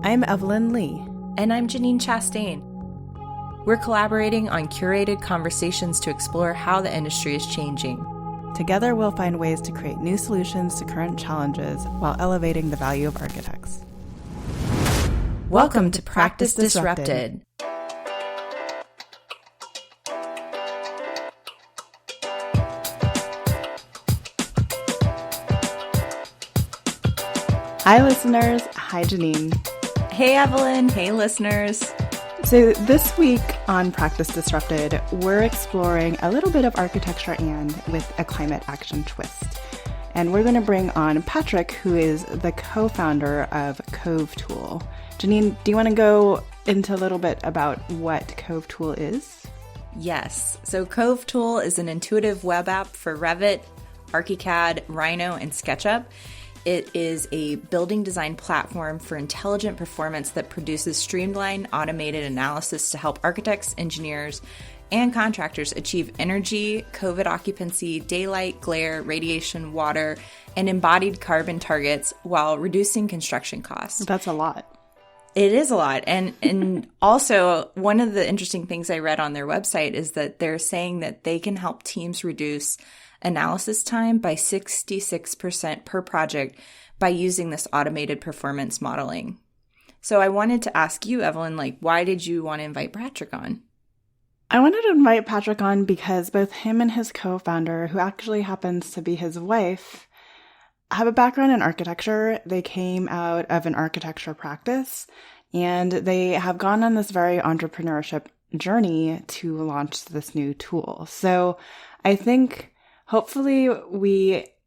I'm Evelyn Lee. And I'm Janine Chastain. We're collaborating on curated conversations to explore how the industry is changing. Together, we'll find ways to create new solutions to current challenges while elevating the value of architects. Welcome to Practice Disrupted. Hi, listeners. Hi, Janine. Hey, Evelyn. Hey, listeners. So this week on Practice Disrupted, we're exploring a little bit of architecture and with a climate action twist. And we're going to bring on Patrick, who is the co-founder of Cove Tool. Janine, do you want to go into a little bit about what Cove Tool is? Yes. So Cove Tool is an intuitive web app for Revit, ArchiCAD, Rhino, and SketchUp. It is a building design platform for intelligent performance that produces streamlined, automated analysis to help architects, engineers, and contractors achieve energy, COVID occupancy, daylight, glare, radiation, water, and embodied carbon targets while reducing construction costs. That's a lot. It is a lot. And also, one of the interesting things I read on their website is that they're saying that they can help teams reduce analysis time by 66% per project by using this automated performance modeling. So I wanted to ask you, Evelyn, why did you want to invite Patrick on? I wanted to invite Patrick on because both him and his co-founder, who actually happens to be his wife, have a background in architecture. They came out of an architecture practice, and they have gone on this very entrepreneurship journey to launch this new tool. So I think hopefully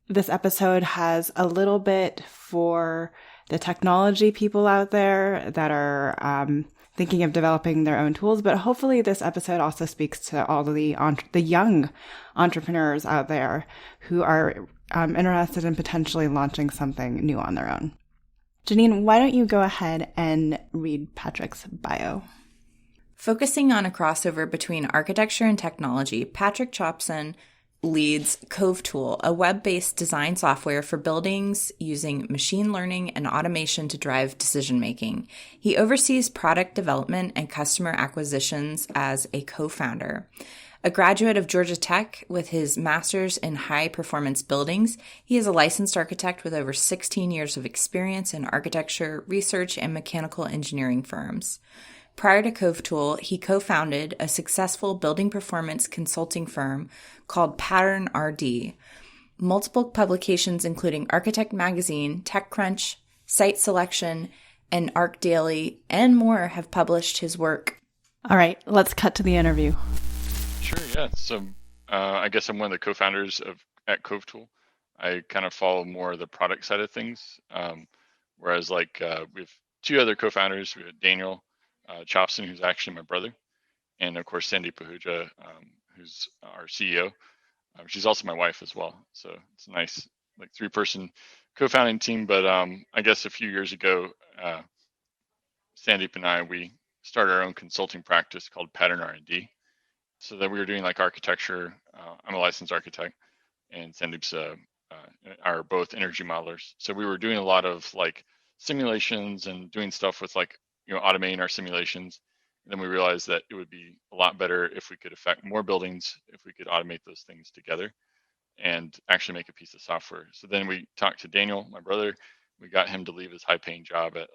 this episode has a little bit for the technology people out there that are thinking of developing their own tools, but hopefully this episode also speaks to all the young entrepreneurs out there who are interested in potentially launching something new on their own. Janine, why don't you go ahead and read Patrick's bio? Focusing on a crossover between architecture and technology, Patrick Chopson leads Cove Tool, a web-based design software for buildings using machine learning and automation to drive decision-making. He oversees product development and customer acquisitions as a co-founder. A graduate of Georgia Tech with his master's in high-performance buildings, he is a licensed architect with over 16 years of experience in architecture, research, and mechanical engineering firms. Prior to Cove Tool, he co-founded a successful building performance consulting firm called Pattern RD. Multiple publications including Architect Magazine, TechCrunch, Site Selection, and ArcDaily, and more have published his work. All right, let's cut to the interview. Sure, yeah. So I guess I'm one of the co-founders at Cove Tool. I kind of follow more of the product side of things, whereas we have two other co-founders. We have Daniel Chopson, who's actually my brother, and of course Sandy Pahuja, who's our CEO. She's also my wife as well. So it's a nice three-person co-founding team. But I guess a few years ago, Sandeep and I, we started our own consulting practice called Pattern R&D. So that we were doing architecture. I'm a licensed architect, and Sandeep's are both energy modelers. So we were doing a lot of simulations and doing stuff with automating our simulations. And then we realized that it would be a lot better if we could affect more buildings, if we could automate those things together and actually make a piece of software. So then we talked to Daniel, my brother. We got him to leave his high-paying job at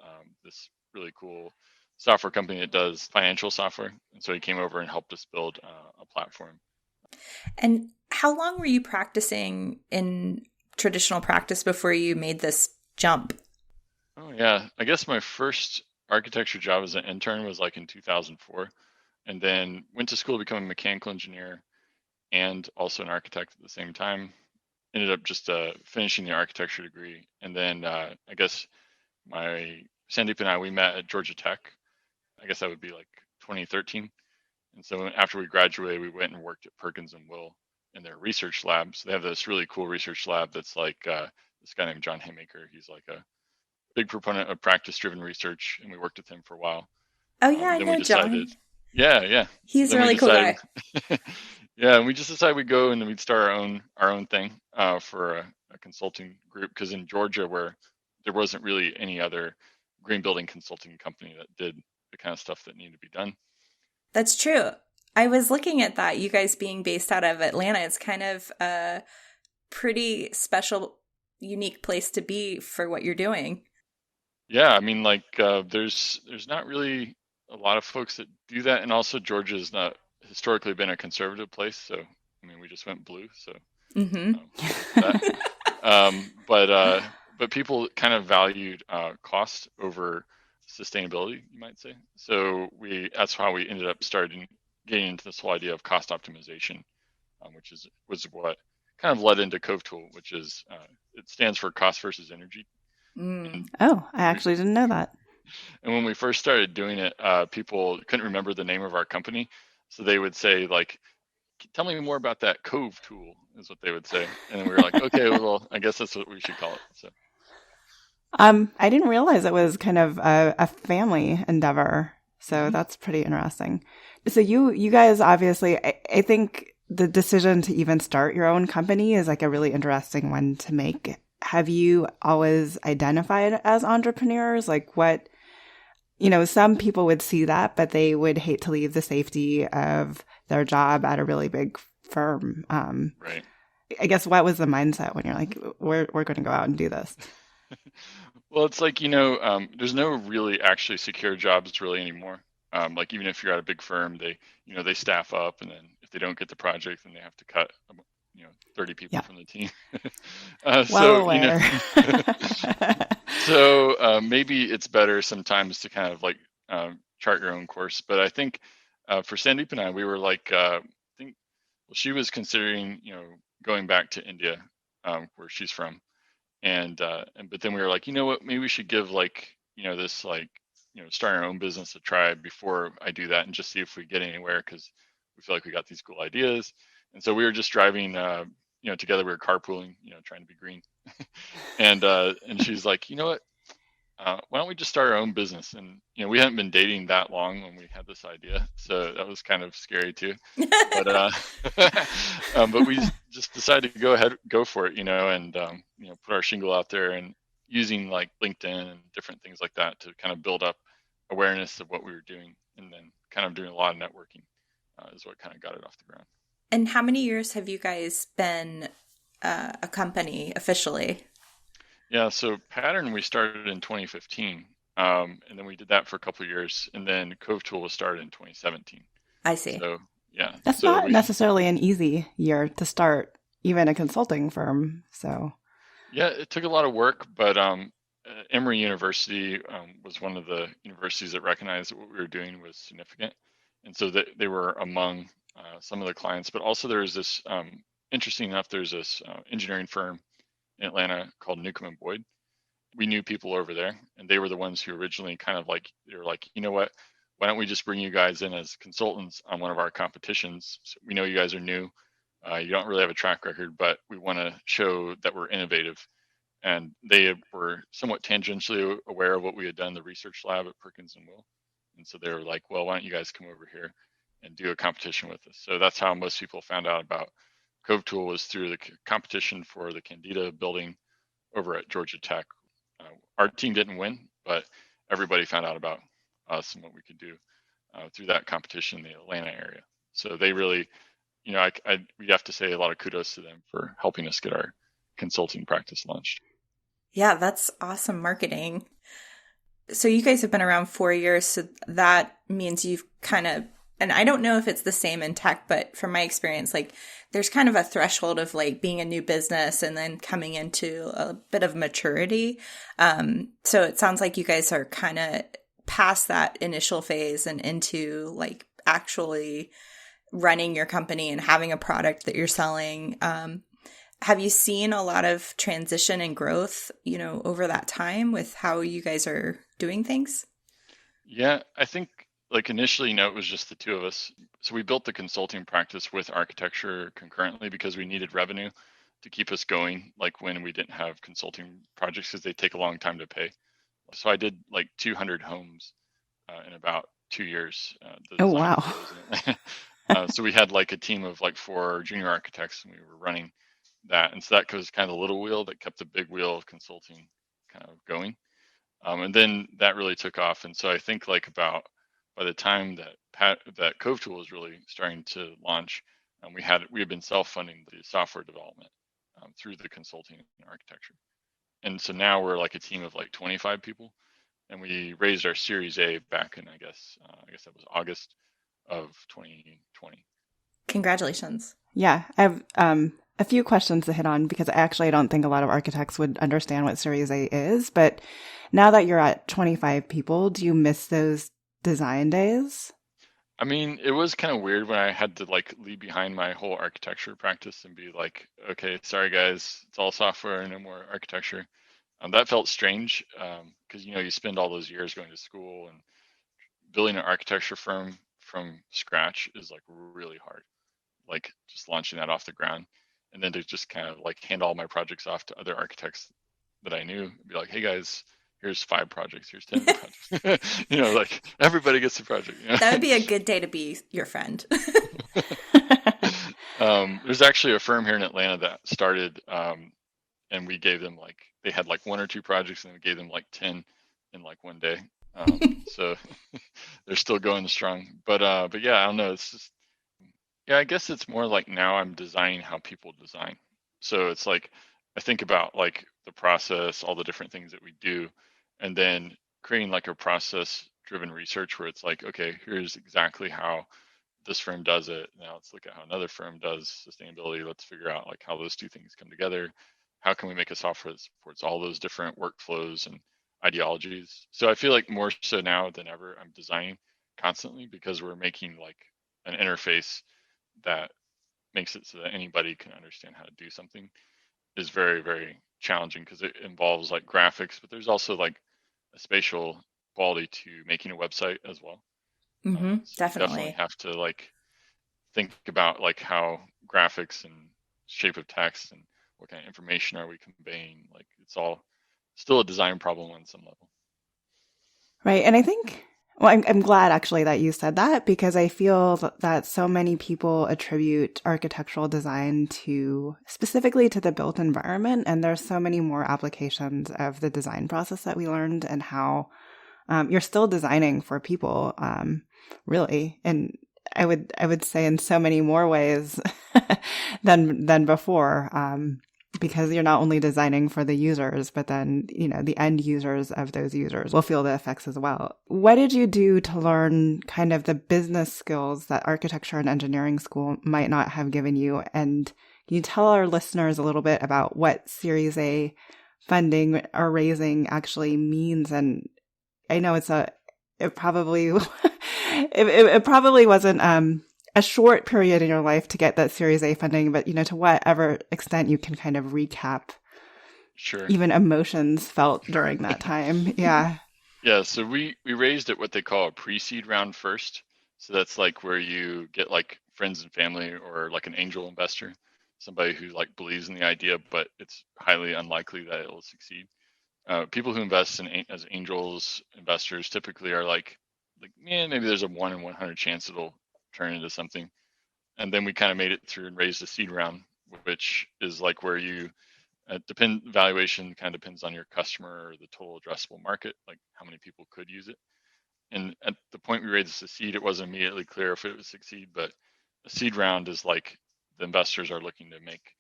this really cool software company that does financial software. And so he came over and helped us build a platform. And how long were you practicing in traditional practice before you made this jump? Oh, yeah. I guess my first architecture job as an intern was in 2004, and then went to school to become a mechanical engineer and also an architect at the same time. Ended up just finishing the architecture degree. And then I guess Sandeep and I, we met at Georgia Tech. I guess that would be 2013. And so after we graduated, we went and worked at Perkins and Will in their research lab. So they have this really cool research lab that's this guy named John Haymaker. He's a big proponent of practice-driven research, and we worked with him for a while. Oh yeah, I know John. Yeah. He's a really cool guy. Yeah, and we just decided we'd go and then we'd start our own thing for a consulting group, because in Georgia, where there wasn't really any other green building consulting company that did the kind of stuff that needed to be done. That's true. I was looking at that. You guys being based out of Atlanta, it's kind of a pretty special, unique place to be for what you're doing. Yeah, I mean, like there's not really a lot of folks that do that, and also Georgia's not historically been a conservative place, so I mean, we just went blue, so Mm-hmm. that. But people kind of valued cost over sustainability, you might say. So that's how we ended up starting getting into this whole idea of cost optimization, which was what kind of led into Cove Tool, which is it stands for cost versus energy. Mm. Oh, I actually didn't know that. And when we first started doing it, people couldn't remember the name of our company, so they would say like, "Tell me more about that Cove Tool," is what they would say, and then we were like, "Okay, well, I guess that's what we should call it." So. I didn't realize it was kind of a family endeavor. So Mhm. that's pretty interesting. So you guys obviously, I think the decision to even start your own company is like a really interesting one to make. Have you always identified as entrepreneurs? Like what, some people would see that, but they would hate to leave the safety of their job at a really big firm. Right. I guess what was the mindset when you're like, we're going to go out and do this? Well, it's like, there's no really actually secure jobs really anymore. Like even if you're at a big firm, they staff up, and then if they don't get the project, then they have to cut, 30 people Yeah. from the team. Well So, aware. so maybe it's better sometimes to kind of like chart your own course. But I think for Sandeep and I, we were like, I think, well, she was considering, going back to India, where she's from. And but then we were like, you know what, maybe we should give like, this like, start our own business a try before I do that and just see if we get anywhere, because we feel like we got these cool ideas. And so we were just driving, together, we were carpooling, trying to be green. And she's like, you know what, why don't we just start our own business? And we hadn't been dating that long when we had this idea, so that was kind of scary too. But but we just decided to go for it, and put our shingle out there, and using like LinkedIn and different things like that to kind of build up awareness of what we were doing, and then kind of doing a lot of networking is what kind of got it off the ground. And how many years have you guys been a company officially? Yeah, so Pattern we started in 2015, and then we did that for a couple of years, and then Cove Tool was started in 2017. I see. So yeah, That's so not necessarily an easy year to start even a consulting firm. So yeah, it took a lot of work, but Emory University was one of the universities that recognized that what we were doing was significant, and so they were among some of the clients. But also there was this interesting enough, there's this engineering firm in Atlanta called Newcomb and Boyd. We knew people over there, and they were the ones who originally kind of like, they were like, you know what, why don't we just bring you guys in as consultants on one of our competitions? So we know you guys are new, you don't really have a track record, but we want to show that we're innovative. And they were somewhat tangentially aware of what we had done in the research lab at Perkins and Will, and so they were like, well, why don't you guys come over here and do a competition with us? So that's how most people found out about Cove Tool, was through the competition for the Candida building over at Georgia Tech. Our team didn't win, but everybody found out about us and what we could do through that competition in the Atlanta area. So they really, we have to say a lot of kudos to them for helping us get our consulting practice launched. Yeah, that's awesome marketing. So you guys have been around 4 years, so that means you've kind of, and I don't know if it's the same in tech, but from my experience, like there's kind of a threshold of like being a new business and then coming into a bit of maturity. So it sounds like you guys are kind of past that initial phase and into like actually running your company and having a product that you're selling. Have you seen a lot of transition and growth, over that time with how you guys are doing things? Yeah, I think like initially, it was just the two of us. So we built the consulting practice with architecture concurrently because we needed revenue to keep us going, like when we didn't have consulting projects, because they take a long time to pay. So I did like 200 homes in about 2 years. oh wow. So we had like a team of like 4 junior architects, and we were running that. And so that was kind of the little wheel that kept the big wheel of consulting kind of going. And then that really took off. And so I think like about by the time that Cove Tool was really starting to launch, we had been self-funding the software development through the consulting and architecture. And so now we're like a team of like 25 people, and we raised our Series A back in I guess that was August of 2020. Congratulations. Yeah, I have a few questions to hit on because actually I don't think a lot of architects would understand what Series A is. But now that you're at 25 people, do you miss those design days? I mean, it was kind of weird when I had to like leave behind my whole architecture practice and be like, okay, sorry guys, it's all software, no more architecture. That felt strange because you spend all those years going to school, and building an architecture firm from scratch is like really hard. Like just launching that off the ground, and then to just kind of like hand all my projects off to other architects that I knew, and be like, hey guys, here's 5 projects, here's 10 projects. Like everybody gets a project. That would be a good day to be your friend. There's actually a firm here in Atlanta that started, and we gave them like they had like 1 or 2 projects, and we gave them like 10 in like one day. So they're still going strong. But yeah, I don't know. It's just I guess it's more like now I'm designing how people design. So it's like I think about like the process, all the different things that we do, and then creating like a process driven research where it's like, okay, here's exactly how this firm does it. Now let's look at how another firm does sustainability. Let's figure out like how those two things come together. How can we make a software that supports all those different workflows and ideologies? So I feel like more so now than ever, I'm designing constantly because we're making like an interface that makes it so that anybody can understand how to do something is very, very challenging because it involves like graphics, but there's also like a spatial quality to making a website as well. Mm-hmm, So definitely. you definitely have to like think about like how graphics and shape of text and what kind of information are we conveying. Like it's all still a design problem on some level. Right. And I think, well, I'm glad actually that you said that because I feel that so many people attribute architectural design specifically to the built environment. And there's so many more applications of the design process that we learned and how you're still designing for people, really. And I would say in so many more ways than before. Because you're not only designing for the users, but then, the end users of those users will feel the effects as well. What did you do to learn kind of the business skills that architecture and engineering school might not have given you? And can you tell our listeners a little bit about what Series A funding or raising actually means? And I know it probably, it probably wasn't, a short period in your life to get that Series A funding, but to whatever extent you can kind of recap, sure, even emotions felt during that time. Yeah. Yeah. So we raised at what they call a pre-seed round first. So that's like where you get like friends and family or like an angel investor, somebody who like believes in the idea, but it's highly unlikely that it will succeed. People who invest as angels investors typically are like yeah, maybe there's a 1 in 100 chance it'll turn into something. And then we kind of made it through and raised the seed round, which is like where you valuation kind of depends on your customer or the total addressable market, like how many people could use it. And at the point we raised the seed, it wasn't immediately clear if it would succeed, but a seed round is like the investors are looking to make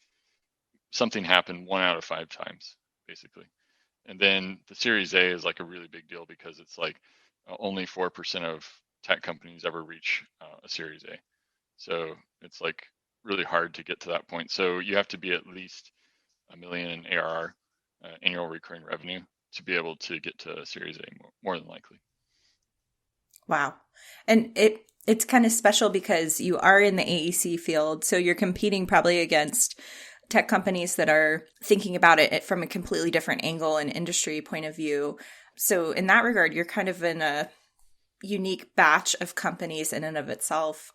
something happen 1 out of 5 times, basically. And then the Series A is like a really big deal because it's like only 4% of tech companies ever reach a Series A. So it's like really hard to get to that point. So you have to be at least $1 million in ARR, annual recurring revenue, to be able to get to a Series A more than likely. Wow. And it's kind of special because you are in the AEC field, so you're competing probably against tech companies that are thinking about it from a completely different angle and industry point of view. So in that regard, you're kind of in a unique batch of companies in and of itself.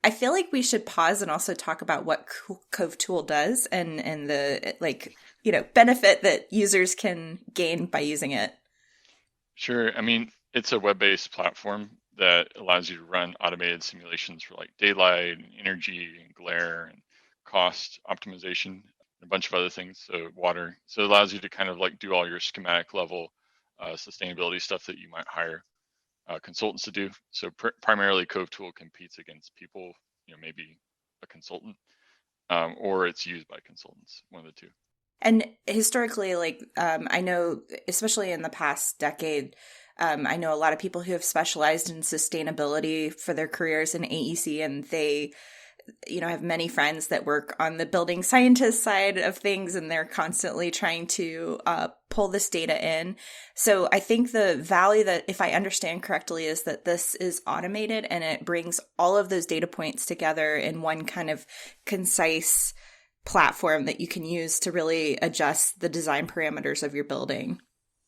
I feel like we should pause and also talk about what Cove Tool does and the benefit that users can gain by using it. Sure. I mean, it's a web-based platform that allows you to run automated simulations for like daylight and energy and glare and cost optimization, and a bunch of other things. So water. So it allows you to kind of like do all your schematic level sustainability stuff that you might hire consultants to do. So primarily Cove Tool competes against people, maybe a consultant, or it's used by consultants, one of the two. And historically, I know, especially in the past decade, I know a lot of people who have specialized in sustainability for their careers in AEC, and they, have many friends that work on the building scientist side of things, and they're constantly trying to pull this data in. So I think the value that, if I understand correctly, is that this is automated and it brings all of those data points together in one kind of concise platform that you can use to really adjust the design parameters of your building.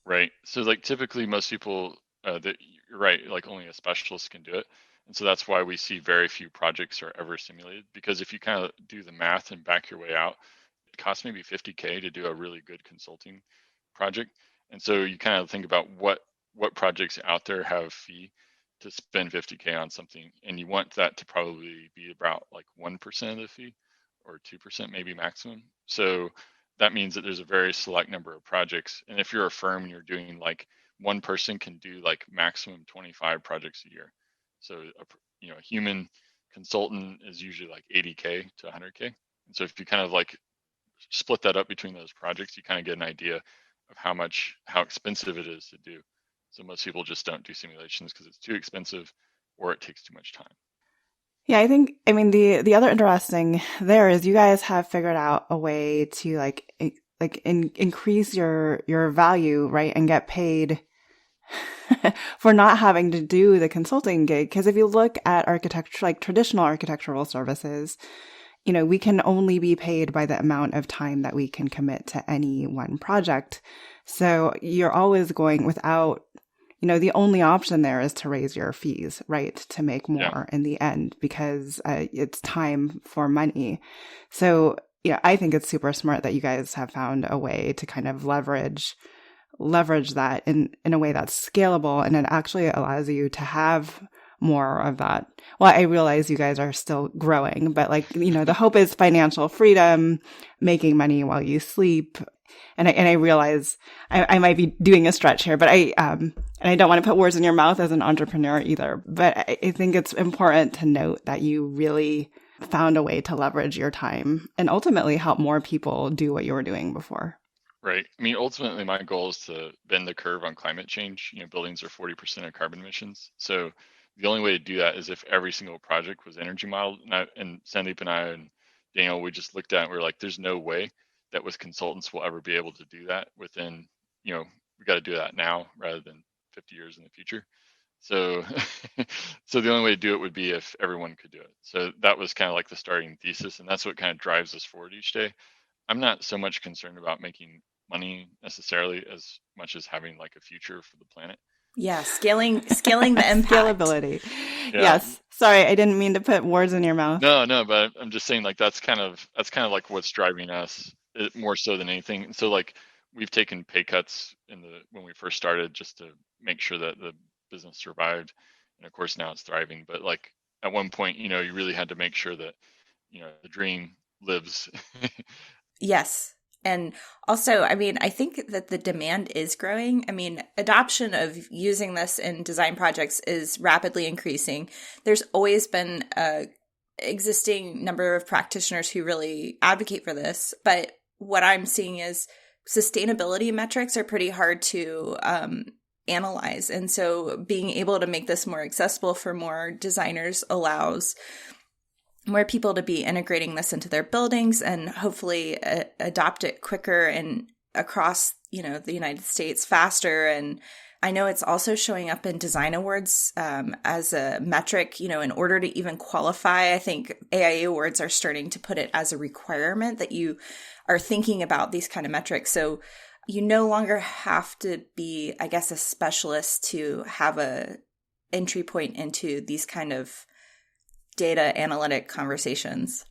Right. So like typically most people that you're right, like only a specialist can do it. And so that's why we see very few projects are ever simulated, because if you kind of do the math and back your way out, it costs maybe 50K to do a really good consulting project. And so you kind of think about what projects out there have a fee to spend 50K on something, and you want that to probably be about like 1% of the fee or 2% maybe maximum. So that means that there's a very select number of projects. And if you're a firm and you're doing like one person can do like maximum 25 projects a year. So a human consultant is usually like 80K to 100K. And so if you kind of like split that up between those projects, you kind of get an idea of how expensive it is to do. So most people just don't do simulations because it's too expensive or it takes too much time. Yeah, I mean, the other interesting there is you guys have figured out a way to increase your value, right? And get paid for not having to do the consulting gig. Because if you look at architecture, like traditional architectural services, we can only be paid by the amount of time that we can commit to any one project. So you're always going without, the only option there is to raise your fees, right? To make more in the end, because it's time for money. So, I think it's super smart that you guys have found a way to kind of leverage that in a way that's scalable, and it actually allows you to have more of that. Well, I realize you guys are still growing, but the hope is financial freedom, making money while you sleep. And I realize I might be doing a stretch here, but and I don't want to put words in your mouth as an entrepreneur either, but I think it's important to note that you really found a way to leverage your time and ultimately help more people do what you were doing before. Right. I mean, ultimately, my goal is to bend the curve on climate change. Buildings are 40% of carbon emissions. So the only way to do that is if every single project was energy modeled. And Sandeep and I and Daniel, we just looked at it and we were like, there's no way that with consultants we'll ever be able to do that within, we got to do that now rather than 50 years in the future. So, so the only way to do it would be if everyone could do it. So that was kind of like the starting thesis, and that's what kind of drives us forward each day. I'm not so much concerned about making money necessarily as much as having like a future for the planet. Yeah, scaling the impact. Scalability. Yeah. Yes. Sorry, I didn't mean to put words in your mouth. No, but I'm just saying that's kind of like what's driving us more so than anything. And so like we've taken pay cuts when we first started just to make sure that the business survived. And of course now it's thriving. But like at one point, you really had to make sure that, the dream lives. Yes. And also, I mean, I think that the demand is growing. I mean, adoption of using this in design projects is rapidly increasing. There's always been a existing number of practitioners who really advocate for this. But what I'm seeing is sustainability metrics are pretty hard to analyze. And so being able to make this more accessible for more designers allows more people to be integrating this into their buildings and hopefully adopt it quicker and across, the United States faster. And I know it's also showing up in design awards as a metric, in order to even qualify. I think AIA awards are starting to put it as a requirement that you are thinking about these kind of metrics. So you no longer have to be, I guess, a specialist to have a entry point into these kind of data analytic conversations.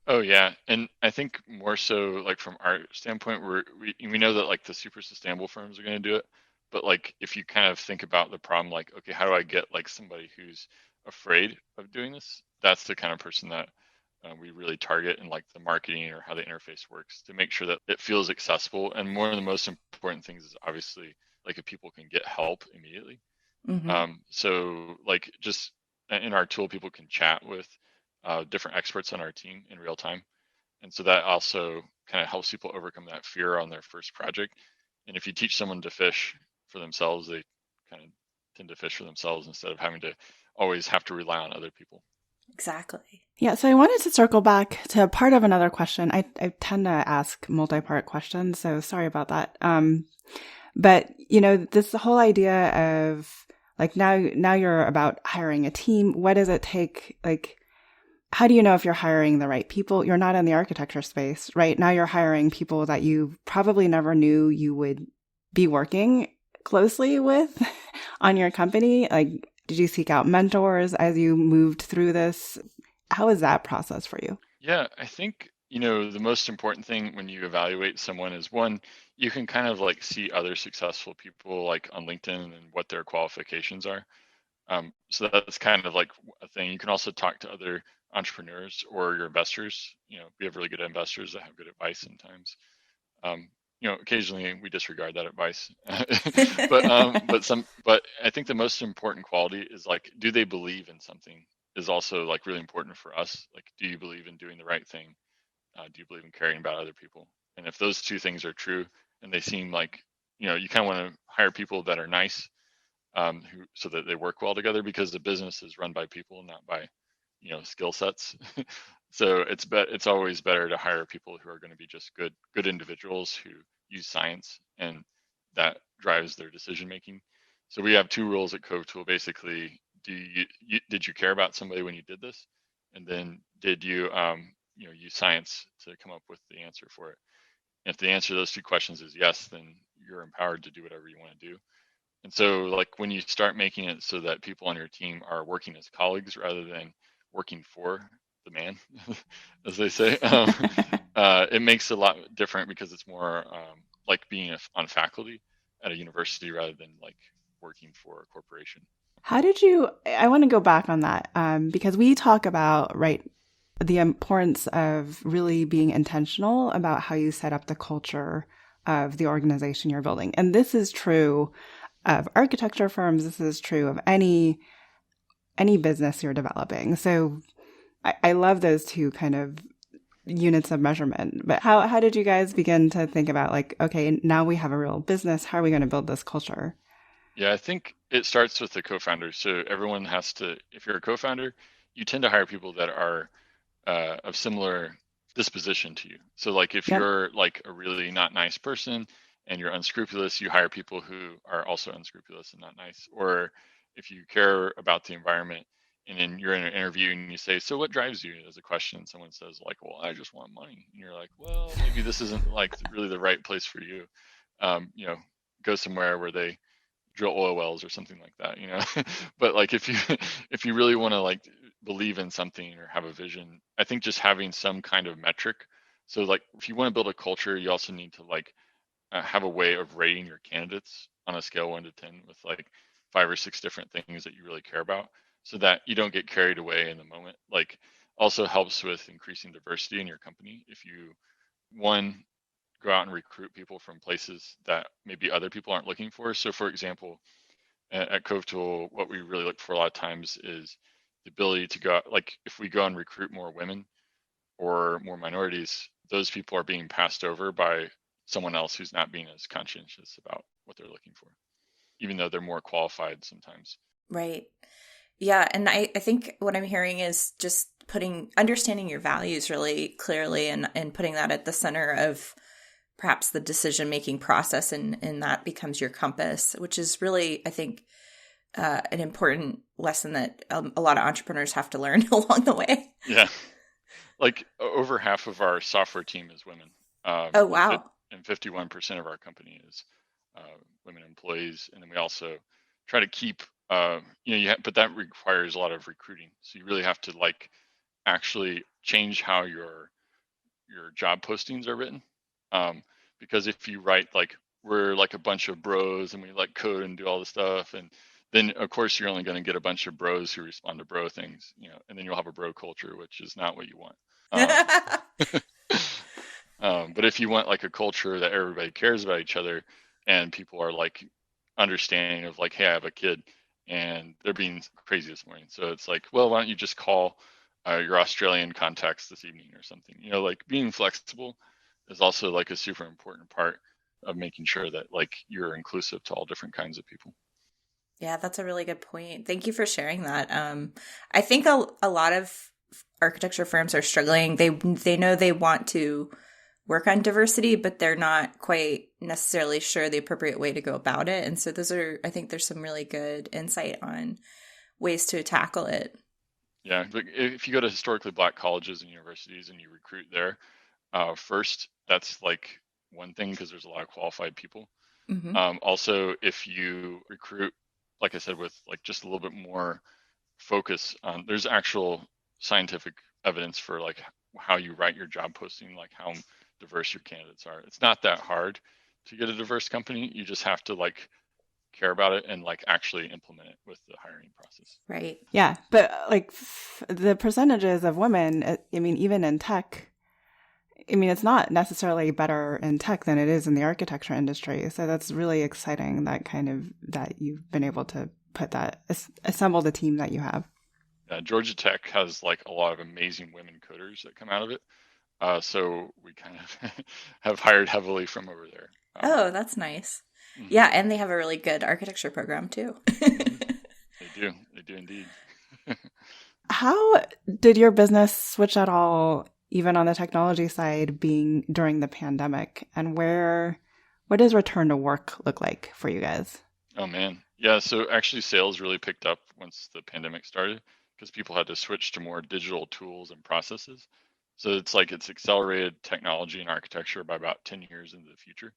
Oh yeah, and I think more so like from our standpoint, we know that like the super sustainable firms are going to do it, but like if you kind of think about the problem, like okay, how do I get like somebody who's afraid of doing this? That's the kind of person that we really target in like the marketing or how the interface works to make sure that it feels accessible. And one of the most important things is obviously like if people can get help immediately. Mm-hmm. So like just in our tool, people can chat with different experts on our team in real time. And so that also kind of helps people overcome that fear on their first project. And if you teach someone to fish for themselves, they kind of tend to fish for themselves instead of having to always have to rely on other people. Exactly. Yeah, so I wanted to circle back to part of another question. I tend to ask multi-part questions, so sorry about that. But this whole idea of like now you're about hiring a team. What does it take? Like, how do you know if you're hiring the right people? You're not in the architecture space, right? Now you're hiring people that you probably never knew you would be working closely with on your company. Like, did you seek out mentors as you moved through this? How was that process for you? Yeah, I think, the most important thing when you evaluate someone is one, you can kind of like see other successful people like on LinkedIn and what their qualifications are. So that's kind of like a thing. You can also talk to other entrepreneurs or your investors. We have really good investors that have good advice sometimes. Um, Occasionally we disregard that advice, but I think the most important quality is like, do they believe in something? Is also like really important for us. Like, do you believe in doing the right thing? Do you believe in caring about other people? And if those two things are true, and they seem like, you kind of want to hire people that are nice, so that they work well together, because the business is run by people, not by skill sets. So it's always better to hire people who are going to be just good individuals who use science, and that drives their decision making. So we have two rules at Cove Tool. Basically, did you care about somebody when you did this, and then did you use science to come up with the answer for it? And if the answer to those two questions is yes, then you're empowered to do whatever you want to do. And so, like, when you start making it so that people on your team are working as colleagues rather than working for the man, as they say, it makes it a lot different, because it's more like being on faculty at a university rather than like working for a corporation. I want to go back on that because we talk about, right, the importance of really being intentional about how you set up the culture of the organization you're building. And this is true of architecture firms. This is true of any business you're developing. So I love those two kind of units of measurement. But how did you guys begin to think about like, okay, now we have a real business. How are we going to build this culture? Yeah, I think it starts with the co-founder. So everyone has to, if you're a co-founder, you tend to hire people that are of similar disposition to you. So like if Yep. you're like a really not nice person and you're unscrupulous, you hire people who are also unscrupulous and not nice. Or if you care about the environment and then you're in an interview and you say, so what drives you, as a question, someone says like, well, I just want money. And you're like, well, maybe this isn't like really the right place for you. You know, go somewhere where they drill oil wells or something like that, but like if you really want to like believe in something or have a vision, I think just having some kind of metric. So like if you want to build a culture, you also need to like have a way of rating your candidates on a scale 1 to 10 with like 5 or 6 different things that you really care about, so that you don't get carried away in the moment. Like also helps with increasing diversity in your company. If you, one, go out and recruit people from places that maybe other people aren't looking for. So for example, at Cove Tool, what we really look for a lot of times is the ability to go out, like if we go and recruit more women or more minorities, those people are being passed over by someone else who's not being as conscientious about what they're looking for, even though they're more qualified sometimes. Right. Yeah. And I think what I'm hearing is just understanding your values really clearly, and putting that at the center of perhaps the decision-making process, and that becomes your compass, which is really, I think, an important lesson that a lot of entrepreneurs have to learn along the way. Yeah. Like over half of our software team is women. Oh, wow. And 51% of our company is women employees. And then we also try to keep, but that requires a lot of recruiting. So you really have to like actually change how your job postings are written. Because if you write like, we're like a bunch of bros and we like code and do all the stuff, and then of course you're only going to get a bunch of bros who respond to bro things, and then you'll have a bro culture, which is not what you want. Um, but if you want like a culture that everybody cares about each other and people are like understanding of like, hey, I have a kid and they're being crazy this morning. So it's like, well, why don't you just call your Australian contacts this evening or something? Like being flexible is also like a super important part of making sure that like you're inclusive to all different kinds of people. Yeah, that's a really good point. Thank you for sharing that. I think a lot of architecture firms are struggling. They know they want to work on diversity, but they're not quite necessarily sure the appropriate way to go about it. And so I think there's some really good insight on ways to tackle it. Yeah, but if you go to historically black colleges and universities and you recruit there, first, that's like one thing because there's a lot of qualified people. Mm-hmm. Also, if you recruit, like I said, with like just a little bit more focus on, there's actual scientific evidence for like how you write your job posting, like how diverse your candidates are. It's not that hard to get a diverse company. You just have to like care about it and like actually implement it with the hiring process. Right. Yeah, but like the percentages of women, I mean, even in tech, I mean, it's not necessarily better in tech than it is in the architecture industry. So that's really exciting that you've been able to put that, assemble the team that you have. Georgia Tech has like a lot of amazing women coders that come out of it. So we kind of have hired heavily from over there. Oh, that's nice. Mm-hmm. Yeah, and they have a really good architecture program too. They do indeed. How did your business switch at all, even on the technology side, being during the pandemic? And what does return to work look like for you guys? Oh man. Yeah, so actually sales really picked up once the pandemic started because people had to switch to more digital tools and processes. So it's accelerated technology and architecture by about 10 years into the future.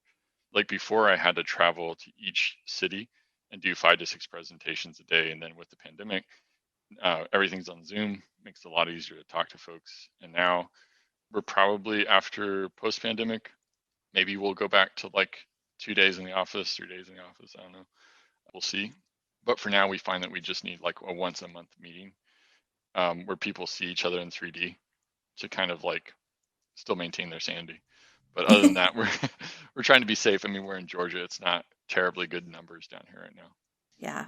Like before I had to travel to each city and do 5 to 6 presentations a day. And then with the pandemic, everything's on Zoom, makes it a lot easier to talk to folks. And now we're probably after post-pandemic, maybe we'll go back to like 2 days in the office, 3 days in the office. I don't know. We'll see. But for now, we find that we just need like a once a month meeting where people see each other in 3D to kind of like still maintain their sanity. But other than that, we're trying to be safe. I mean, we're in Georgia. It's not terribly good numbers down here right now. Yeah.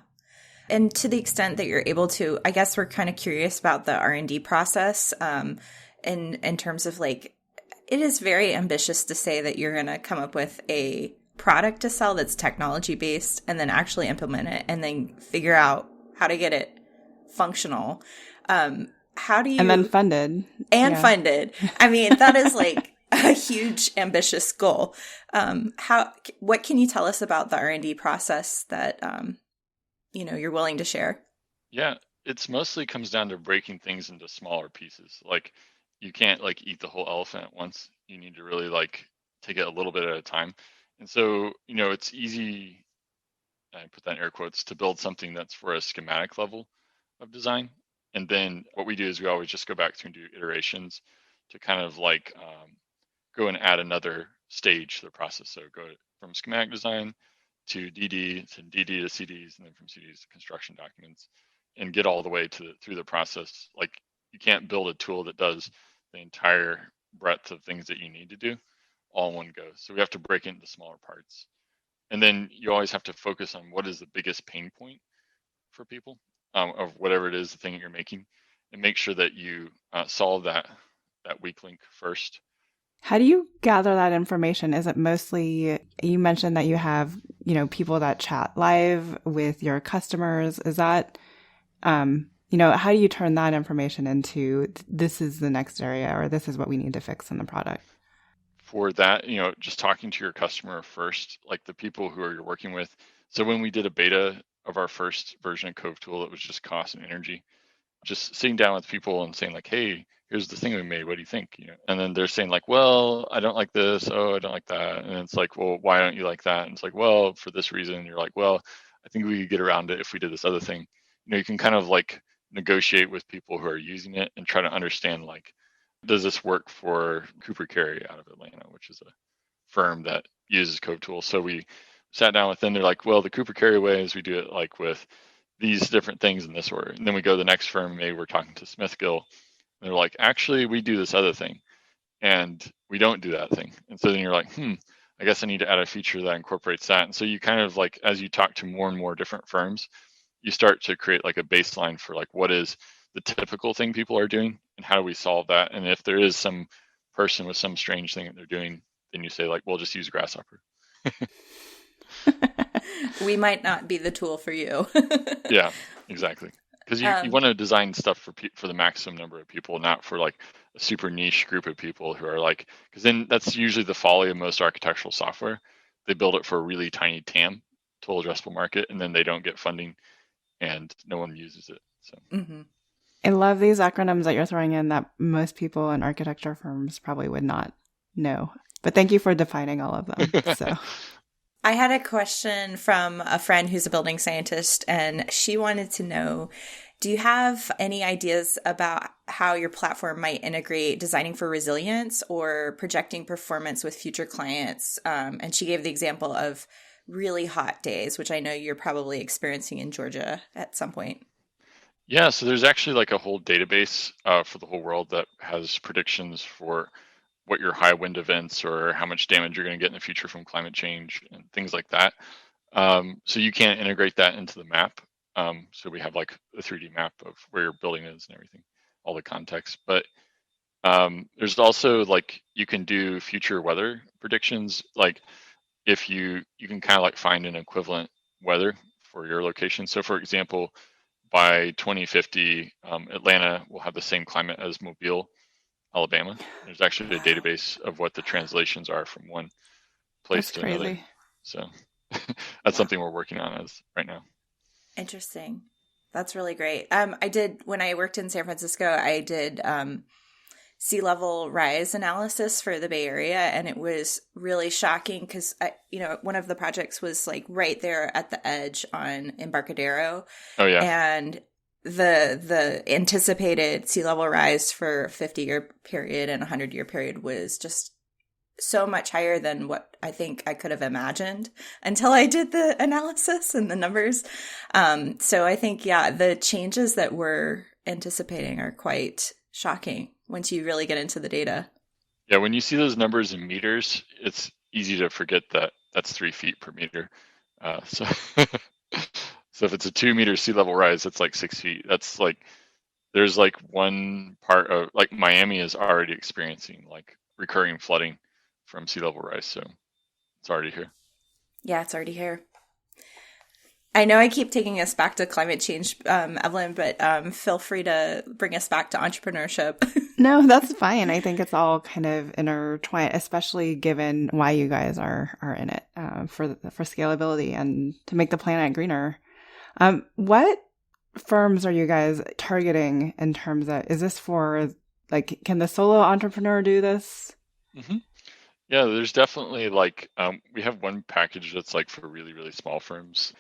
And to the extent that you're able to, I guess we're kind of curious about the R&D process in terms of like, it is very ambitious to say that you're going to come up with a product to sell that's technology based and then actually implement it and then figure out how to get it functional. How do you... And then funded. And funded. I mean, that is like a huge ambitious goal. What can you tell us about the R&D process that, you're willing to share? Yeah, it's mostly comes down to breaking things into smaller pieces. Like you can't like eat the whole elephant at once. You need to really like take it a little bit at a time. And so, it's easy, I put that in air quotes, to build something that's for a schematic level of design. And then what we do is we always just go back through and do iterations to kind of like go and add another stage to the process. So go from schematic design to DD to CDs, and then from CDs to construction documents, and get all the way through the process. Like you can't build a tool that does the entire breadth of things that you need to do all in one go. So we have to break it into smaller parts. And then you always have to focus on what is the biggest pain point for people of whatever it is, the thing that you're making, and make sure that you solve that weak link first. How do you gather that information? Is it mostly, you mentioned that you have, people that chat live with your customers. Is that, how do you turn that information into this is the next area or this is what we need to fix in the product? For that, just talking to your customer first, like the people who you're working with. So when we did a beta of our first version of Cove Tool, it was just cost and energy. Just sitting down with people and saying like, hey, here's the thing we made. What do you think? And then they're saying like, well, I don't like this. Oh, I don't like that. And it's like, well, why don't you like that? And it's like, well, for this reason. And you're like, well, I think we could get around it if we did this other thing. You can kind of like negotiate with people who are using it and try to understand like, does this work for Cooper Carry out of Atlanta, which is a firm that uses Cove Tool. So we sat down with them. They're like, well, the Cooper Carry way is we do it like with these different things in this order. And then we go to the next firm. Maybe we're talking to Smithgill, And they're like, actually, we do this other thing, and we don't do that thing. And so then you're like, I guess I need to add a feature that incorporates that. And so you kind of like, as you talk to more and more different firms, you start to create like a baseline for like what is the typical thing people are doing and how do we solve that. And if there is some person with some strange thing that they're doing, then you say like, well, just use Grasshopper. We might not be the tool for you. Yeah, exactly. Because you want to design stuff for the maximum number of people, not for like a super niche group of people who are like, because then that's usually the folly of most architectural software. They build it for a really tiny TAM, total addressable market, and then they don't get funding and no one uses it. So I love these acronyms that you're throwing in that most people in architecture firms probably would not know. But thank you for defining all of them. So I had a question from a friend who's a building scientist, and she wanted to know, do you have any ideas about how your platform might integrate designing for resilience or projecting performance with future clients? And she gave the example of really hot days, which I know you're probably experiencing in Georgia at some point. yeah, so there's actually like a whole database for the whole world that has predictions for what your high wind events or how much damage you're going to get in the future from climate change and things like that. So you can't integrate that into the map. So we have like a 3D map of where your building is and everything, all the context. But there's also like you can do future weather predictions. Like if you can kind of like find an equivalent weather for your location. So for example, by 2050, Atlanta will have the same climate as Mobile, Alabama. There's actually a database of what the translations are from one place that's to another. crazy. So that's something we're working on as right now. Interesting. That's really great. I did, when I worked in San Francisco, I did sea level rise analysis for the Bay Area, and it was really shocking because one of the projects was like right there at the edge on Embarcadero. Oh yeah. And the anticipated sea level rise for a 50-year period and a 100-year period was just so much higher than what I think I could have imagined until I did the analysis and the numbers. So I think, the changes that we're anticipating are quite shocking once you really get into the data. Yeah, when you see those numbers in meters, it's easy to forget that that's 3 feet per meter. So so if it's a 2-meter sea level rise, it's like 6 feet. That's like, there's like one part of like Miami is already experiencing like recurring flooding from sea level rise. So it's already here. Yeah, it's already here. I know I keep taking us back to climate change, Evelyn, but feel free to bring us back to entrepreneurship. No, that's fine. I think it's all kind of intertwined, especially given why you guys are in it for scalability and to make the planet greener. What firms are you guys targeting in terms of, is this for like, can the solo entrepreneur do this? Mm-hmm. Yeah, there's definitely like we have one package that's like for really, really small firms.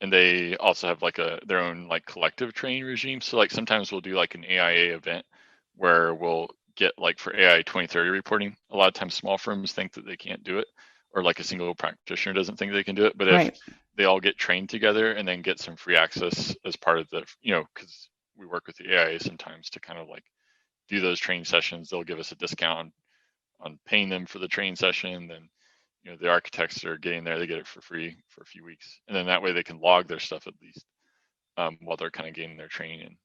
And they also have like their own like collective training regime. So like sometimes we'll do like an AIA event where we'll get like for AI 2030 reporting. A lot of times small firms think that they can't do it, or like a single practitioner doesn't think they can do it. But if they all get trained together and then get some free access as part of the, because we work with the AIA sometimes to kind of like do those training sessions, they'll give us a discount on paying them for the training session. Then the architects are getting there, they get it for free for a few weeks. And then that way they can log their stuff at least while they're kind of gaining their training.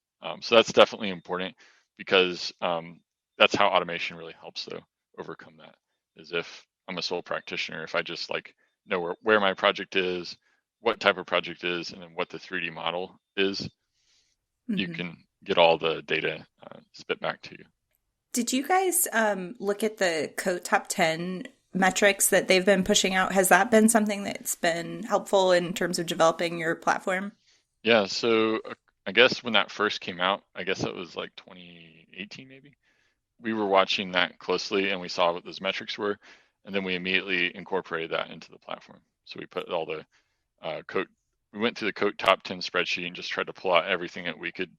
So that's definitely important because that's how automation really helps though overcome that. Is if I'm a sole practitioner, if I just like know where my project is, what type of project is, and then what the 3D model is, you can get all the data spit back to you. Did you guys look at the Code Top 10 metrics that they've been pushing out? Has that been something that's been helpful in terms of developing your platform? Yeah, so I guess when that first came out, I guess it was like 2018 maybe. We were watching that closely and we saw what those metrics were, and then we immediately incorporated that into the platform. So we put all the code, we went through the code top 10 spreadsheet and just tried to pull out everything that we could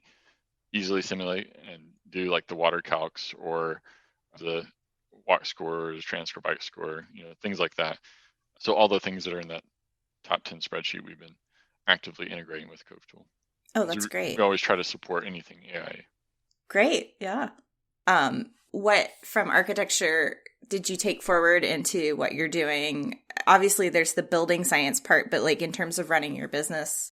easily simulate and do like the water calcs or the walk scores, transfer bike score, things like that. So all the things that are in that top 10 spreadsheet, we've been actively integrating with Cove Tool. Oh, that's great. We always try to support anything AI. Great. Yeah. What from architecture did you take forward into what you're doing? Obviously, there's the building science part, but like in terms of running your business.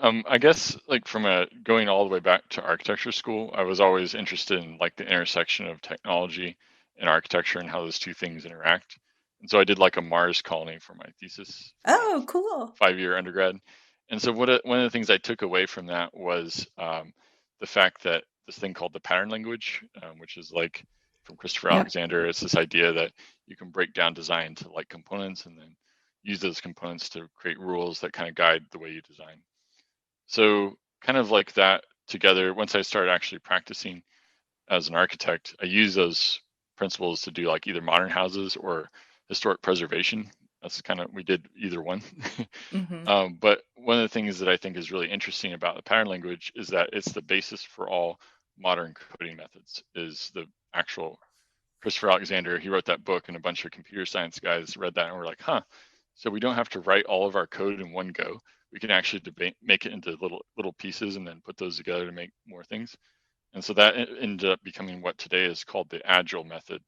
I guess like from going all the way back to architecture school, I was always interested in like the intersection of technology and architecture and how those two things interact. And so I did like a Mars colony for my thesis, for my Oh, cool. 5-year undergrad. And so one of the things I took away from that was the fact that this thing called the pattern language, which is like from Christopher Yep. Alexander, it's this idea that you can break down design to like components and then use those components to create rules that kind of guide the way you design. So kind of like that together, once I started actually practicing as an architect, I use those principles to do like either modern houses or historic preservation. That's kind of, we did either one. Mm-hmm. But one of the things that I think is really interesting about the pattern language is that it's the basis for all modern coding methods, is the actual Christopher Alexander. He wrote that book and a bunch of computer science guys read that and were like, huh, so we don't have to write all of our code in one go. We can actually make it into little pieces and then put those together to make more things. And so that ended up becoming what today is called the agile method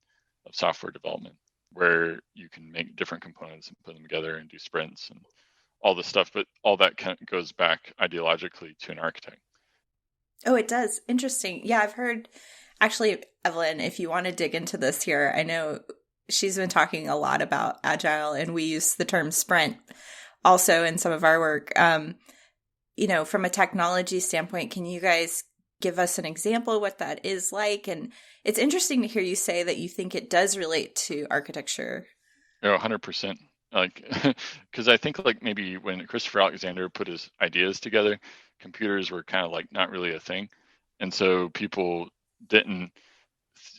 of software development, where you can make different components and put them together and do sprints and all this stuff. But all that kind of goes back ideologically to an architect. Oh, it does. Interesting. Yeah, I've heard actually, Evelyn, if you want to dig into this here, I know she's been talking a lot about agile and we use the term sprint also in some of our work. From a technology standpoint, can you guys give us an example of what that is like? And it's interesting to hear you say that you think it does relate to architecture. 100%. Like, because I think like maybe when Christopher Alexander put his ideas together, computers were kind of like not really a thing. And so people didn't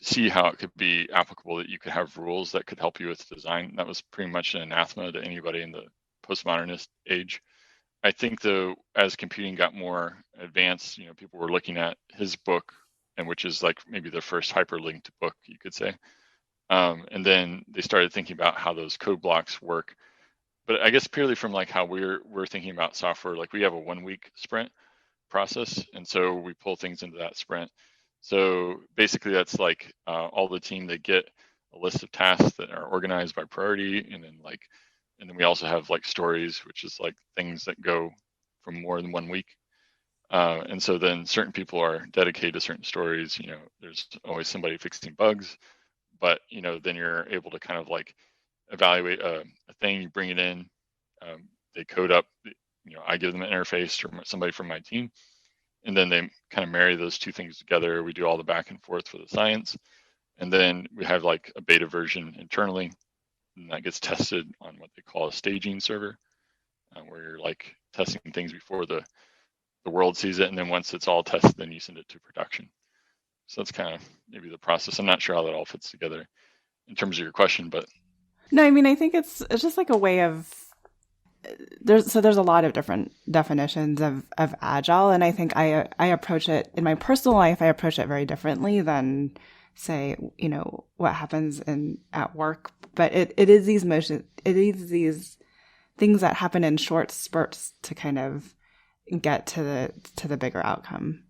see how it could be applicable, that you could have rules that could help you with design. That was pretty much an anathema to anybody in the postmodernist age. I think though, as computing got more advanced, people were looking at his book, and which is like maybe the first hyperlinked book, you could say. And then they started thinking about how those code blocks work. But I guess purely from like how we're thinking about software, like we have a 1-week sprint process, and so we pull things into that sprint. So basically, that's like all the team, they get a list of tasks that are organized by priority, and then we also have like stories, which is like things that go from more than 1 week. And so then certain people are dedicated to certain stories. There's always somebody fixing bugs, but then you're able to kind of like evaluate a thing, you bring it in, they code up, I give them an interface or somebody from my team, and then they kind of marry those two things together. We do all the back and forth for the science, and then we have like a beta version internally, and that gets tested on what they call a staging server, where you're like testing things before the world sees it, and then once it's all tested, then you send it to production. So that's kind of maybe the process. I'm not sure how that all fits together in terms of your question, but No, I mean, I think it's just like a way of there's a lot of different definitions of agile, and I think I approach it in my personal life. I approach it very differently than say what happens at work. But it is these things that happen in short spurts to kind of get to the bigger outcome.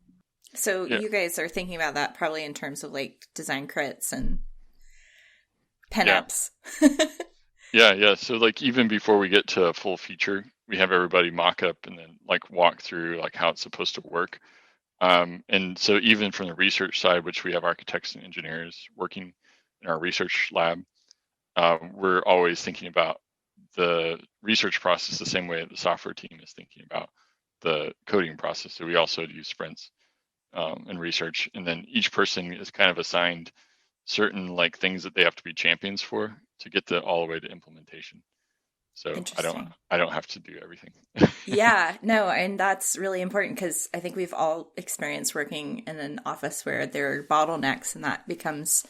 So You guys are thinking about that probably in terms of like design crits and pinups. Yeah. So like even before we get to a full feature, we have everybody mock up and then like walk through like how it's supposed to work. And so even from the research side, which we have architects and engineers working in our research lab, we're always thinking about the research process the same way the software team is thinking about the coding process. So we also do sprints and research, and then each person is kind of assigned certain like things that they have to be champions for to get all the way to implementation. So I don't have to do everything. Yeah, no, and that's really important because I think we've all experienced working in an office where there are bottlenecks, and that becomes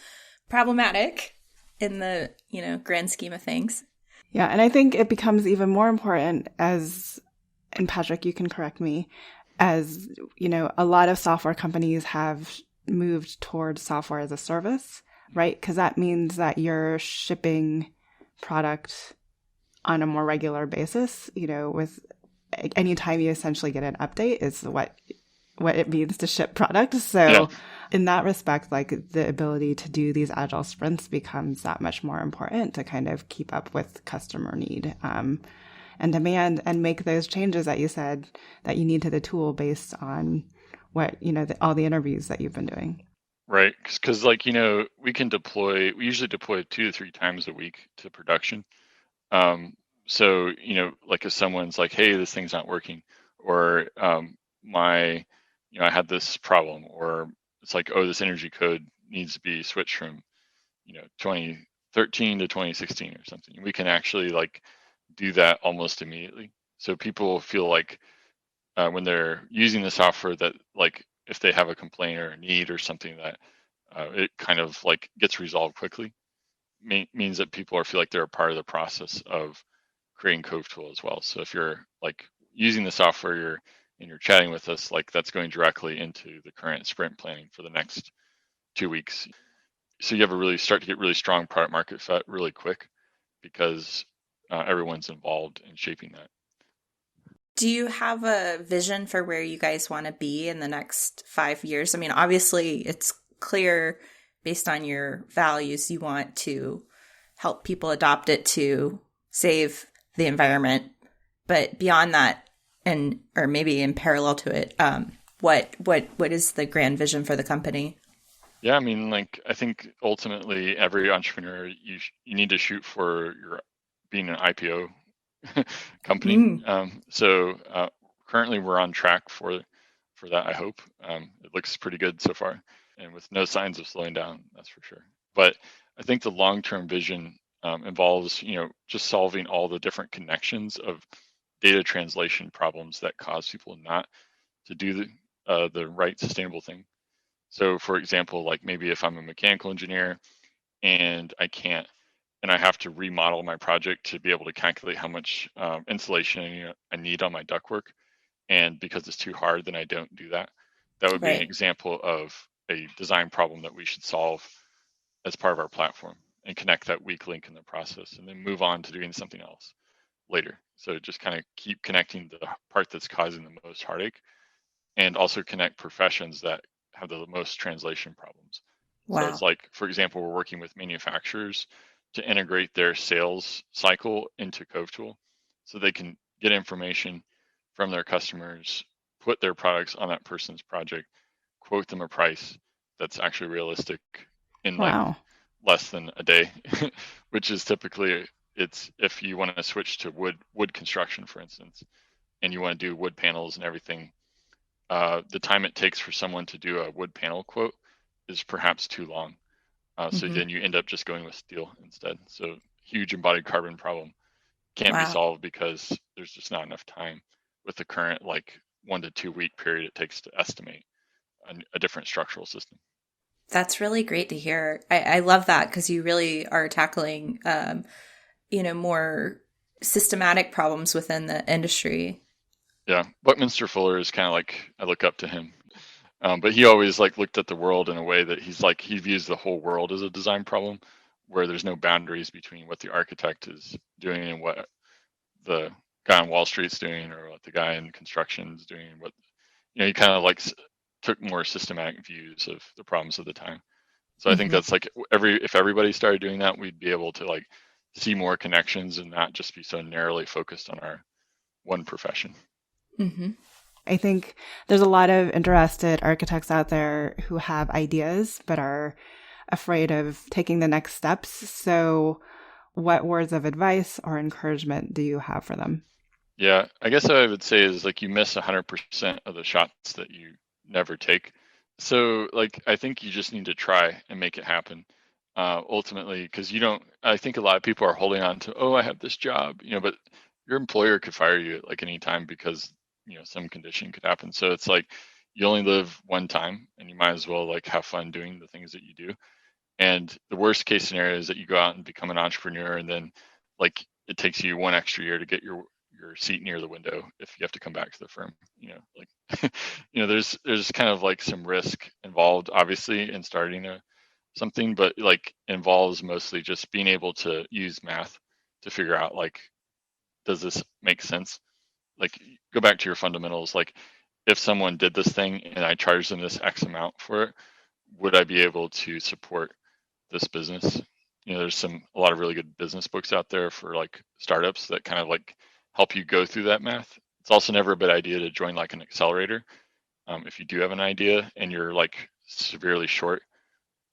problematic in the grand scheme of things. Yeah, and I think it becomes even more important and Patrick, you can correct me, as a lot of software companies have moved towards software as a service, right? Because that means that you're shipping product on a more regular basis, with any time you essentially get an update is what what it means to ship products. Yeah. So in that respect, like the ability to do these agile sprints becomes that much more important to kind of keep up with customer need and demand and make those changes that you said that you need to the tool based on what, all the interviews that you've been doing. Right. Because we usually deploy 2 to 3 times a week to production. Um, so, like if someone's like, hey, this thing's not working, or my, I had this problem, or it's like, oh, this energy code needs to be switched from, 2013 to 2016 or something. We can actually like do that almost immediately. So people feel like when they're using the software that like if they have a complaint or a need or something that it kind of like gets resolved quickly means that people feel like they're a part of the process of creating Cove Tool as well. So if you're like using the software and you're chatting with us, like that's going directly into the current sprint planning for the next 2 weeks. So you have start to get really strong product market fit really quick because everyone's involved in shaping that. Do you have a vision for where you guys want to be in the next 5 years? I mean, obviously, it's clear based on your values, you want to help people adopt it to save the environment. But beyond that, or maybe in parallel to it, what is the grand vision for the company? Yeah, I mean, like I think ultimately every entrepreneur you need to shoot for being an IPO company. So currently we're on track for that. I hope it looks pretty good so far, and with no signs of slowing down, that's for sure. But I think the long-term vision involves, just solving all the different connections of data translation problems that cause people not to do the right sustainable thing. So, for example, like maybe if I'm a mechanical engineer and I have to remodel my project to be able to calculate how much insulation I need on my ductwork. And because it's too hard, then I don't do that. That would be an Right. example of a design problem that we should solve as part of our platform and connect that weak link in the process and then move on to doing something else later. So just kind of keep connecting the part that's causing the most heartache and also connect professions that have the most translation problems. So it's Wow. like, for example, we're working with manufacturers to integrate their sales cycle into Cove Tool so they can get information from their customers, put their products on that person's project, quote them a price that's actually realistic in like Wow. less than a day, which is typically it's if you want to switch to wood construction, for instance, and you want to do wood panels and everything, the time it takes for someone to do a wood panel quote is perhaps too long. So Hmm. then you end up just going with steel instead. So huge embodied carbon problem can't be Wow. solved because there's just not enough time with the current like 1 to 2 week period it takes to estimate a different structural system. That's really great to hear. I love that because you really are tackling, more systematic problems within the industry. Yeah, Buckminster Fuller is kind of like I look up to him, but he always like looked at the world in a way that he views the whole world as a design problem, where there's no boundaries between what the architect is doing and what the guy on Wall Street's doing, or what the guy in construction is doing. What he kind of like took more systematic views of the problems of the time. So I think Hmm. that's like if everybody started doing that, we'd be able to like see more connections and not just be so narrowly focused on our one profession. Hmm. I think there's a lot of interested architects out there who have ideas but are afraid of taking the next steps. So, what words of advice or encouragement do you have for them? Yeah, I guess what I would say is like you miss 100% of the shots that you never take. So like I think you just need to try and make it happen. Ultimately, because you don't. I think a lot of people are holding on to, oh, I have this job, but your employer could fire you at like any time because some condition could happen. So it's like you only live one time, and you might as well like have fun doing the things that you do. And the worst case scenario is that you go out and become an entrepreneur, and then like it takes you one extra year to get your seat near the window if you have to come back to the firm. Like there's kind of like some risk involved, obviously, in starting something, but like involves mostly just being able to use math to figure out like, does this make sense? Like go back to your fundamentals. Like if someone did this thing and I charged them this X amount for it, would I be able to support this business? There's a lot of really good business books out there for like startups that kind of like help you go through that math. It's also never a bad idea to join like an accelerator. If you do have an idea and you're like severely short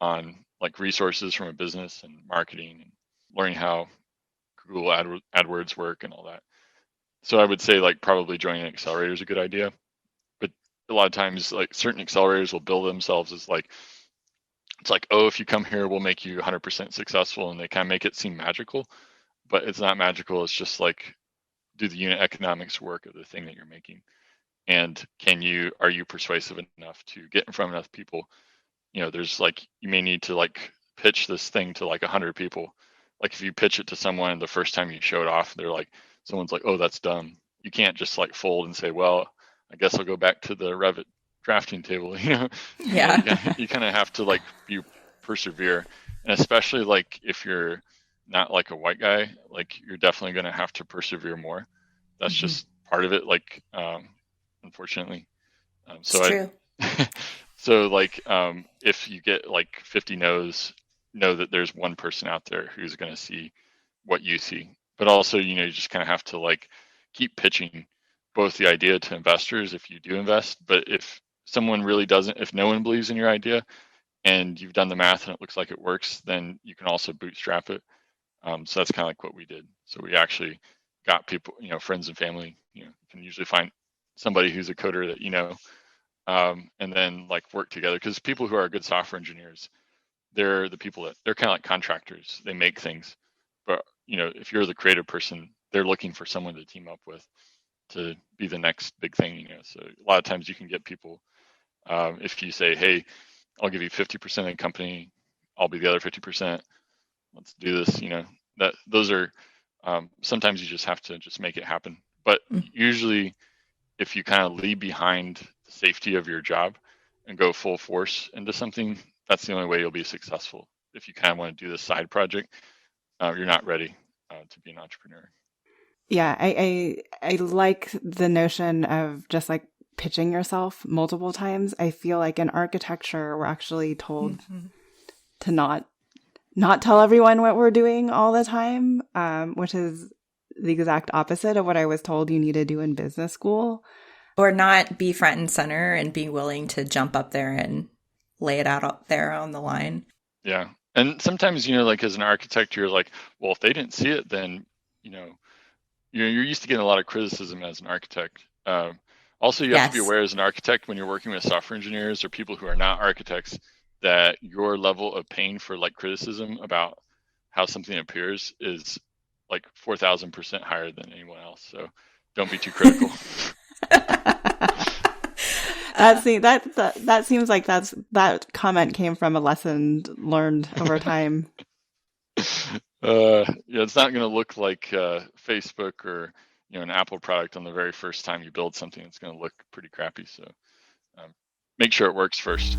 on like resources from a business and marketing and learning how Google AdWords work and all that. So I would say like probably joining an accelerator is a good idea. But a lot of times like certain accelerators will bill themselves as like, it's like, oh, if you come here, we'll make you 100% successful. And they kind of make it seem magical, but it's not magical. It's just like, do the unit economics work of the thing that you're making? And are you persuasive enough to get in front of enough people? There's like, you may need to like pitch this thing to like 100 people. Like if you pitch it to someone the first time you show it off, someone's like, oh, that's dumb. You can't just like fold and say, well, I guess I'll go back to the Revit drafting table. Yeah. You kind of have to like persevere, and especially like if you're not like a white guy, like you're definitely going to have to persevere more. That's just part of it. Like, unfortunately, it's true. So like, if you get like 50 no's, know that there's one person out there who's going to see what you see. But also, you just kind of have to like keep pitching both the idea to investors if you do invest, but if someone really doesn't, if no one believes in your idea and you've done the math and it looks like it works, then you can also bootstrap it. So that's kind of like what we did. So we actually got people, friends and family, you can usually find somebody who's a coder that, and then like work together, because people who are good software engineers, they're the people that they're kind of like contractors. They make things, but if you're the creative person, they're looking for someone to team up with to be the next big thing. So a lot of times you can get people, if you say, hey, I'll give you 50% of the company, I'll be the other 50%. Let's do this. That those are sometimes you just have to just make it happen. But usually, if you kind of leave behind the safety of your job and go full force into something, that's the only way you'll be successful. If you kind of want to do this side project, you're not ready to be an entrepreneur. Yeah, I like the notion of just like pitching yourself multiple times. I feel like in architecture, we're actually told to not tell everyone what we're doing all the time, which is the exact opposite of what I was told you need to do in business school. Or not be front and center and be willing to jump up there and lay it out there on the line. Yeah. And sometimes, like as an architect, you're like, well, if they didn't see it, then, you're used to getting a lot of criticism as an architect. Also, you have to be aware as an architect when you're working with software engineers or people who are not architects, that your level of pain for like criticism about how something appears is like 4,000% higher than anyone else. So don't be too critical. That seems like that comment came from a lesson learned over time. It's not going to look like Facebook or an Apple product on the very first time you build something. It's going to look pretty crappy. So make sure it works first.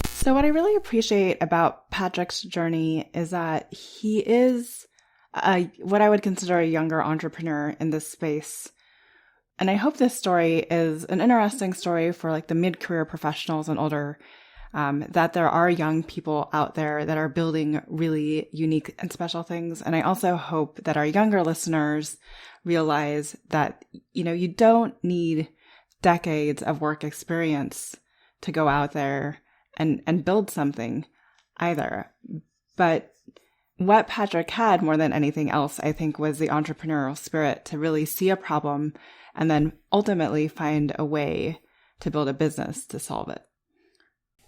So what I really appreciate about Patrick's journey is that he is what I would consider a younger entrepreneur in this space. And I hope this story is an interesting story for like the mid-career professionals and older, that there are young people out there that are building really unique and special things. And I also hope that our younger listeners realize that, you don't need decades of work experience to go out there and build something either. But what Patrick had more than anything else, I think, was the entrepreneurial spirit to really see a problem and then ultimately find a way to build a business to solve it.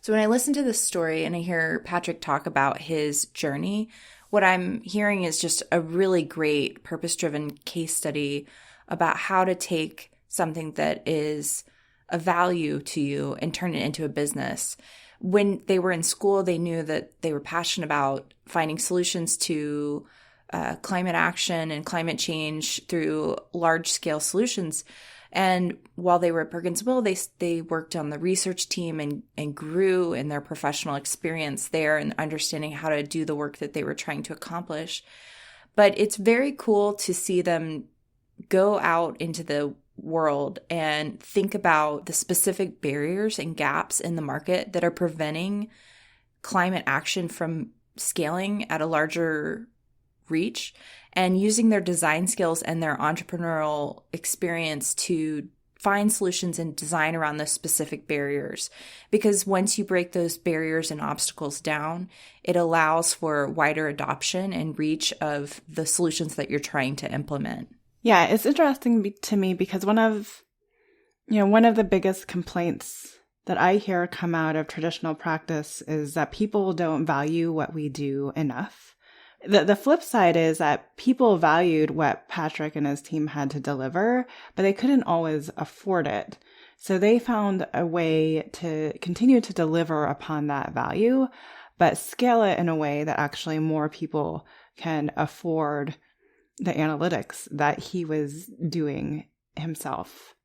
So when I listen to this story and I hear Patrick talk about his journey, what I'm hearing is just a really great purpose-driven case study about how to take something that is a value to you and turn it into a business. When they were in school, they knew that they were passionate about finding solutions to climate action and climate change through large-scale solutions. And while they were at Perkinsville, they worked on the research team and grew in their professional experience there and understanding how to do the work that they were trying to accomplish. But it's very cool to see them go out into the world and think about the specific barriers and gaps in the market that are preventing climate action from scaling at a larger reach, and using their design skills and their entrepreneurial experience to find solutions and design around those specific barriers. Because once you break those barriers and obstacles down, it allows for wider adoption and reach of the solutions that you're trying to implement. Yeah, it's interesting to me because one of the biggest complaints that I hear come out of traditional practice is that people don't value what we do enough. The flip side is that people valued what Patrick and his team had to deliver, but they couldn't always afford it. So they found a way to continue to deliver upon that value, but scale it in a way that actually more people can afford the analytics that he was doing himself.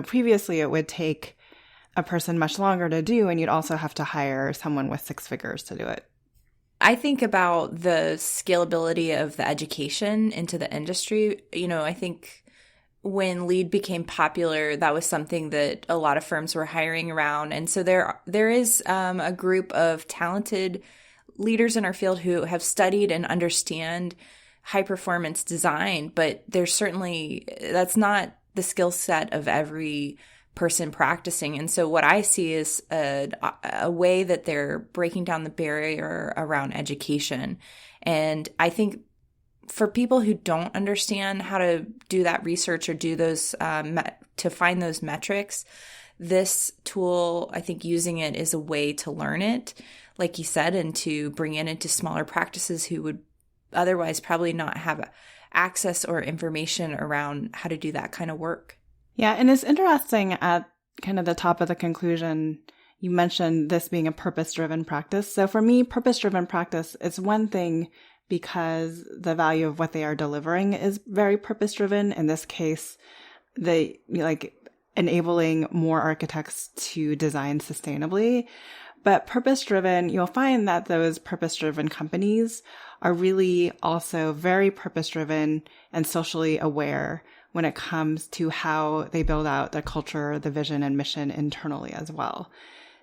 Previously it would take a person much longer to do, and you'd also have to hire someone with 6 figures to do it. I think about the scalability of the education into the industry. I think when Lead became popular, that was something that a lot of firms were hiring around. And so there is a group of talented leaders in our field who have studied and understand high performance design, but that's not the skill set of every person practicing. And so what I see is a way that they're breaking down the barrier around education. And I think for people who don't understand how to do that research or do those, to find those metrics, this tool, I think using it is a way to learn it, like you said, and to bring it into smaller practices who would otherwise probably not have access or information around how to do that kind of work. Yeah, and it's interesting at kind of the top of the conclusion, you mentioned this being a purpose-driven practice. So for me, purpose-driven practice is one thing because the value of what they are delivering is very purpose-driven. In this case, enabling more architects to design sustainably. But purpose-driven, you'll find that those purpose-driven companies are really also very purpose-driven and socially aware when it comes to how they build out the culture, the vision, and mission internally as well.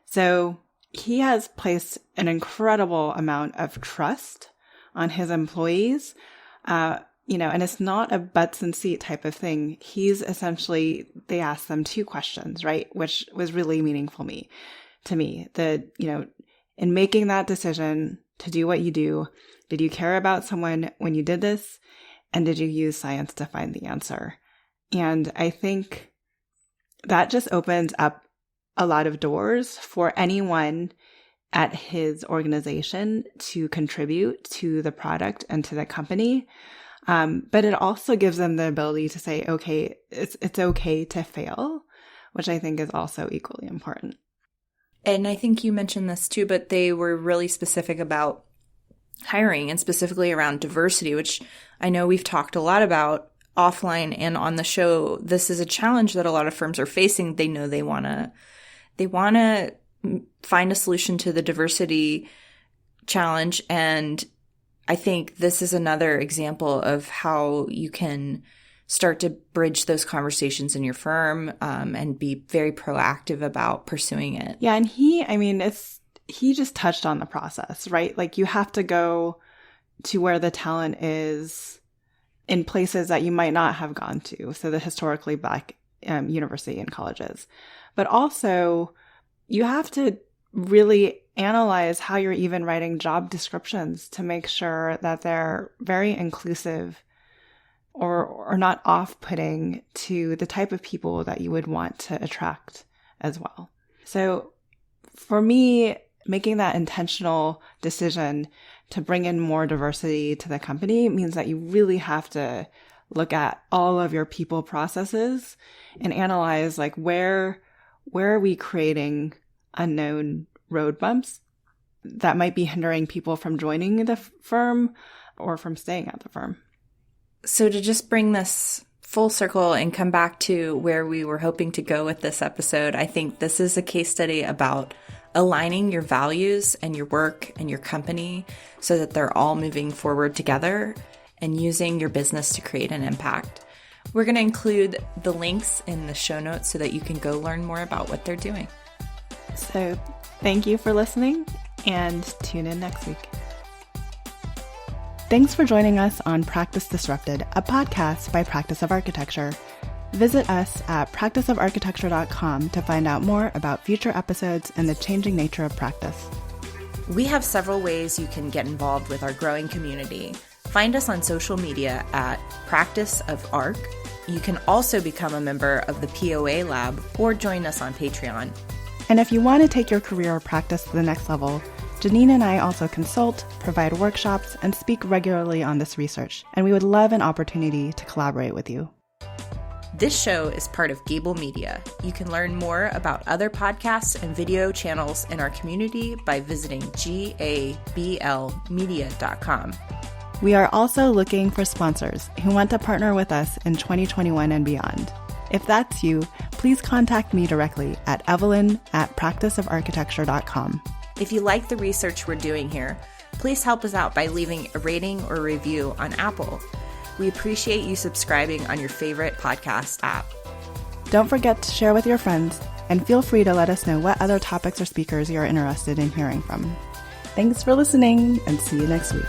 So he has placed an incredible amount of trust on his employees, and it's not a butts and seat type of thing. They asked them 2 questions, right? Which was really meaningful to me. In making that decision to do what you do, did you care about someone when you did this? And did you use science to find the answer? And I think that just opens up a lot of doors for anyone at his organization to contribute to the product and to the company. But it also gives them the ability to say, okay, it's okay to fail, which I think is also equally important. And I think you mentioned this too, but they were really specific about hiring and specifically around diversity, which I know we've talked a lot about offline and on the show. This is a challenge that a lot of firms are facing. They know they want to find a solution to the diversity challenge. And I think this is another example of how you can start to bridge those conversations in your firm and be very proactive about pursuing it. Yeah. And he just touched on the process, right? Like you have to go to where the talent is in places that you might not have gone to. So the historically Black university and colleges. But also you have to really analyze how you're even writing job descriptions to make sure that they're very inclusive or not off-putting to the type of people that you would want to attract as well. So for me, making that intentional decision to bring in more diversity to the company means that you really have to look at all of your people processes and analyze like where are we creating unknown road bumps that might be hindering people from joining the firm or from staying at the firm. So to just bring this full circle and come back to where we were hoping to go with this episode, I think this is a case study about aligning your values and your work and your company so that they're all moving forward together and using your business to create an impact. We're going to include the links in the show notes so that you can go learn more about what they're doing. So thank you for listening, and tune in next week. Thanks for joining us on Practice Disrupted, a podcast by Practice of Architecture. Visit us at practiceofarchitecture.com to find out more about future episodes and the changing nature of practice. We have several ways you can get involved with our growing community. Find us on social media at Practice of Arc. You can also become a member of the POA Lab or join us on Patreon. And if you want to take your career or practice to the next level, Janine and I also consult, provide workshops, and speak regularly on this research, and we would love an opportunity to collaborate with you. This show is part of Gable Media. You can learn more about other podcasts and video channels in our community by visiting gablmedia.com. We are also looking for sponsors who want to partner with us in 2021 and beyond. If that's you, please contact me directly at evelyn@practiceofarchitecture.com. If you like the research we're doing here, please help us out by leaving a rating or review on Apple. We appreciate you subscribing on your favorite podcast app. Don't forget to share with your friends, and feel free to let us know what other topics or speakers you're interested in hearing from. Thanks for listening, and see you next week.